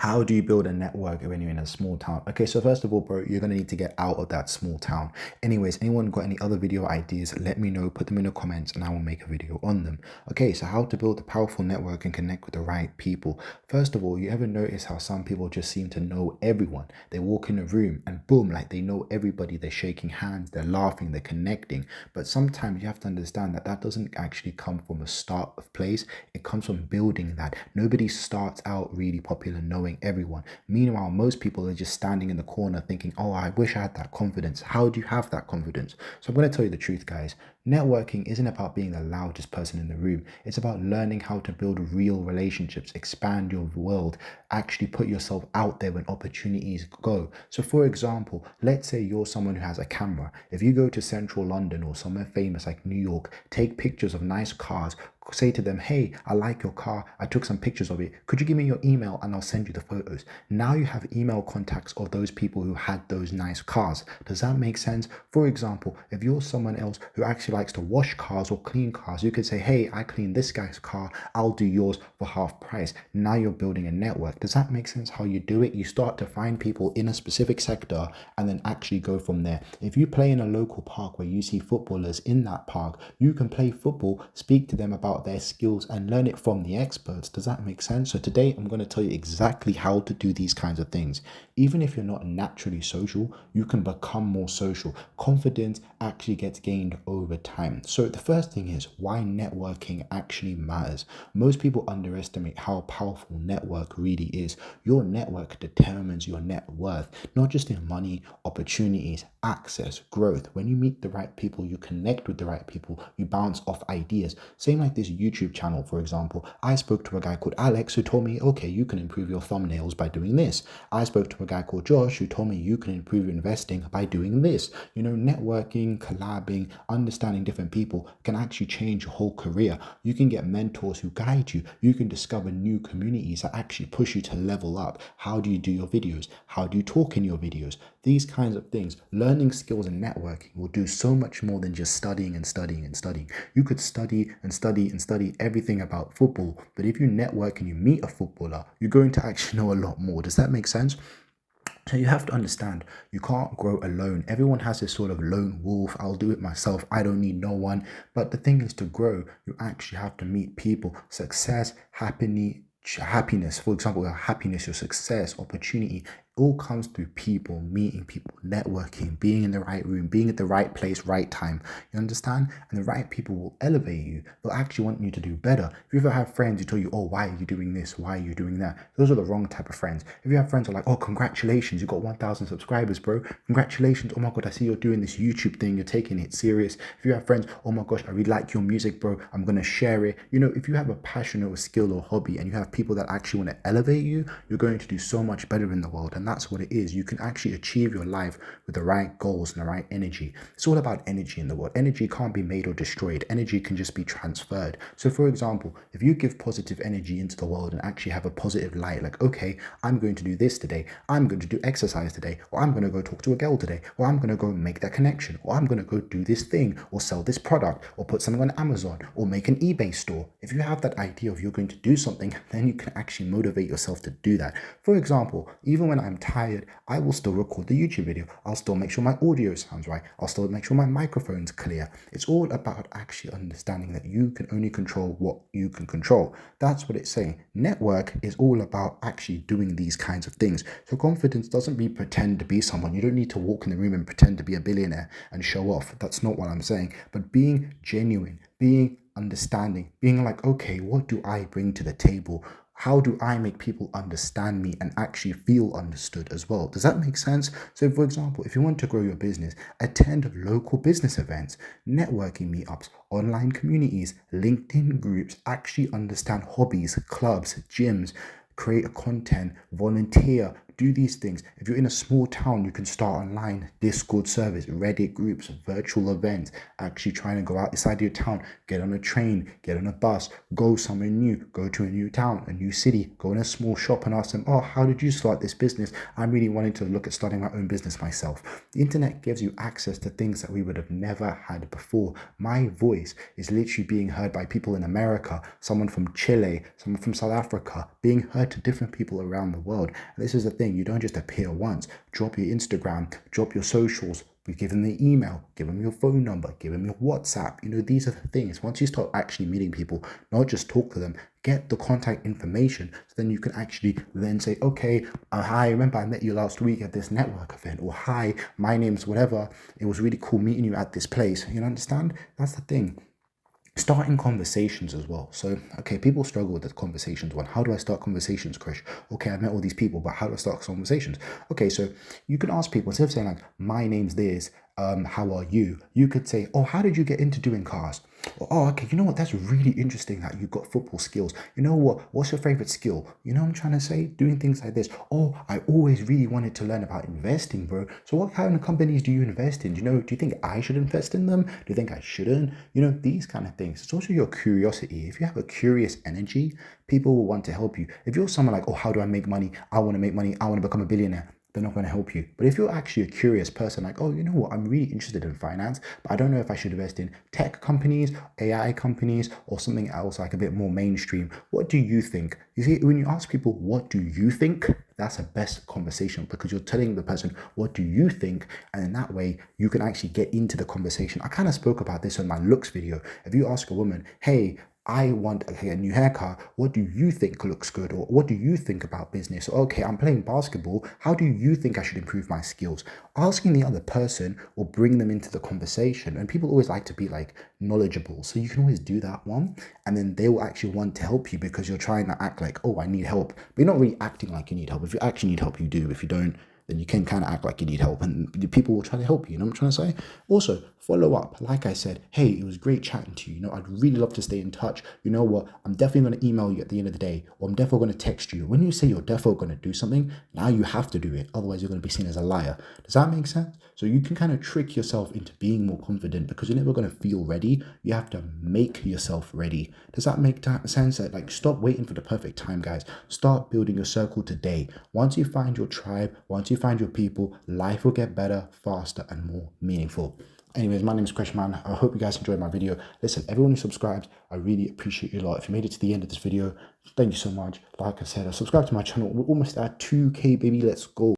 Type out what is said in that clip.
How do you build a network when you're in a small town? Okay, so first of all, bro, you're gonna need to get out of that small town. Anyways, anyone got any other video ideas? Let me know, put them in the comments, and I will make a video on them. Okay, so how to build a powerful network and connect with the right people. First of all, you ever notice how some people just seem to know everyone? They walk in a room and boom, like they know everybody, they're shaking hands, they're laughing, they're connecting. But sometimes you have to understand that that doesn't actually come from a start of place. It comes from building that. Nobody starts out really popular knowing everyone. Meanwhile, most people are just standing in the corner thinking, oh, I wish I had that confidence. How do you have that confidence? So I'm going to tell you the truth, guys. Networking isn't about being the loudest person in the room. It's about learning how to build real relationships, expand your world, actually put yourself out there when opportunities go. So for example, let's say you're someone who has a camera. If you go to central London or somewhere famous like New York, take pictures of nice cars, say to them, hey, I like your car, I took some pictures of it, could you give me your email and I'll send you the photos. Now you have email contacts of those people who had those nice cars. Does that make sense? For example, if you're someone else who actually likes to wash cars or clean cars, you could say, hey, I clean this guy's car, I'll do yours for half price. Now you're building a network. Does that make sense how you do it? You start to find people in a specific sector and then actually go from there. If you play in a local park where you see footballers in that park, you can play football, speak to them about their skills and learn it from the experts. Does that make sense? So today I'm going to tell you exactly how to do these kinds of things. Even if you're not naturally social, you can become more social. Confidence actually gets gained over time. So the first thing is why networking actually matters. Most people underestimate how powerful network really is. Your network determines your net worth, not just in money, opportunities, access, growth. When you meet the right people, you connect with the right people, you bounce off ideas. Same like this YouTube channel, for example. I spoke to a guy called Alex who told me, okay, you can improve your thumbnails by doing this. I spoke to a guy called Josh who told me you can improve your investing by doing this. You know, networking, collabing, understanding different people can actually change your whole career. You can get mentors who guide you. You can discover new communities that actually push you to level up. How do you do your videos? How do you talk in your videos? These kinds of things. Learning skills and networking will do so much more than just studying and studying and studying. You could study and study and study everything about football, but if you network and you meet a footballer, you're going to actually know a lot more. Does that make sense? So you have to understand, you can't grow alone. Everyone has this sort of lone wolf, I'll do it myself, I don't need no one. But the thing is, to grow, you actually have to meet people. Success, happiness, for example, your happiness, your success, opportunity, all comes through people, meeting people, networking, being in the right room, being at the right place, right time. You understand? And the right people will elevate you. They'll actually want you to do better. If you ever have friends who tell you, oh, why are you doing this? Why are you doing that? Those are the wrong type of friends. If you have friends who are like, oh, congratulations, you got 1,000 subscribers, bro. Congratulations. Oh my God, I see you're doing this YouTube thing. You're taking it serious. If you have friends, oh my gosh, I really like your music, bro. I'm going to share it. You know, if you have a passion or a skill or hobby and you have people that actually want to elevate you, you're going to do so much better in the world. And that's what it is. You can actually achieve your life with the right goals and the right energy. It's all about energy in the world. Energy can't be made or destroyed. Energy can just be transferred. So for example, if you give positive energy into the world and actually have a positive light, like, okay, I'm going to do this today, I'm going to do exercise today, or I'm going to go talk to a girl today, or I'm going to go make that connection, or I'm going to go do this thing, or sell this product, or put something on Amazon, or make an eBay store. If you have that idea of you're going to do something, then you can actually motivate yourself to do that. For example, even when I'm tired, I will still record the YouTube video. I'll still make sure my audio sounds right. I'll still make sure my microphone's clear. It's all about actually understanding that you can only control what you can control. That's what it's saying. Network is all about actually doing these kinds of things. So confidence doesn't mean pretend to be someone. You don't need to walk in the room and pretend to be a billionaire and show off. That's not what I'm saying. But being genuine, being understanding, being like, okay, what do I bring to the table? How do I make people understand me and actually feel understood as well? Does that make sense? So for example, if you want to grow your business, attend local business events, networking meetups, online communities, LinkedIn groups, actually understand hobbies, clubs, gyms, create a content, volunteer, do these things. If you're in a small town, you can start online Discord service, Reddit groups, virtual events, actually trying to go outside your town, get on a train, get on a bus, go somewhere new, go to a new town, a new city, go in a small shop and ask them, oh, how did you start this business? I'm really wanting to look at starting my own business myself. The internet gives you access to things that we would have never had before. My voice is literally being heard by people in America, someone from Chile, someone from South Africa, being heard to different people around the world. And this is the thing, you don't just appear once. Drop your Instagram, drop your socials, we give them the email, give them your phone number, give them your WhatsApp. These are the things. Once you start actually meeting people, not just talk to them, get the contact information, so then you can actually then say, okay, hi, remember I met you last week at this network event, or hi, my name's whatever. It was really cool meeting you at this place. You understand? That's the thing. Starting conversations as well. So, okay, people struggle with the conversations one. How do I start conversations, Krish? Okay, I've met all these people, but how do I start conversations? Okay, so you can ask people, instead of saying like, my name's this, how are you? You could say, oh, how did you get into doing cars? Or, oh, okay, you know what? That's really interesting that you've got football skills. You know what? What's your favorite skill? You know what I'm trying to say? Doing things like this. Oh, I always really wanted to learn about investing, bro. So what kind of companies do you invest in? Do you think I should invest in them? Do you think I shouldn't? These kind of things. It's also your curiosity. If you have a curious energy, people will want to help you. If you're someone like, oh, how do I make money? I want to make money. I want to become a billionaire. They're not going to help you. But if you're actually a curious person, like, oh, you know what, I'm really interested in finance, but I don't know if I should invest in tech companies, AI companies, or something else like a bit more mainstream. What do you think? You see, when you ask people, what do you think? That's a best conversation, because you're telling the person, what do you think? And in that way, you can actually get into the conversation. I kind of spoke about this in my looks video. If you ask a woman, hey, I want a new haircut. What do you think looks good? Or what do you think about business? Okay, I'm playing basketball. How do you think I should improve my skills? Asking the other person will bring them into the conversation. And people always like to be like knowledgeable. So you can always do that one. And then they will actually want to help you, because you're trying to act like, oh, I need help. But you're not really acting like you need help. If you actually need help, you do. If you don't, then you can kind of act like you need help, and the people will try to help you. You know what I'm trying to say? Also, follow up. Like I said, hey, it was great chatting to you. I'd really love to stay in touch. You know what? I'm definitely going to email you at the end of the day, or I'm definitely going to text you. When you say you're definitely going to do something, now you have to do it. Otherwise, you're going to be seen as a liar. Does that make sense? So you can kind of trick yourself into being more confident, because you're never going to feel ready. You have to make yourself ready. Does that make sense? That, like, stop waiting for the perfect time, guys. Start building your circle today. Once you find your tribe, once you find your people, life will get better, faster, and more meaningful. Anyways, my name is Krish, man. I hope you guys enjoyed my video. Listen, everyone who subscribed, I really appreciate you a lot. If you made it to the end of this video, thank you so much. Like I said, subscribe to my channel. We're almost at 2K, baby. Let's go.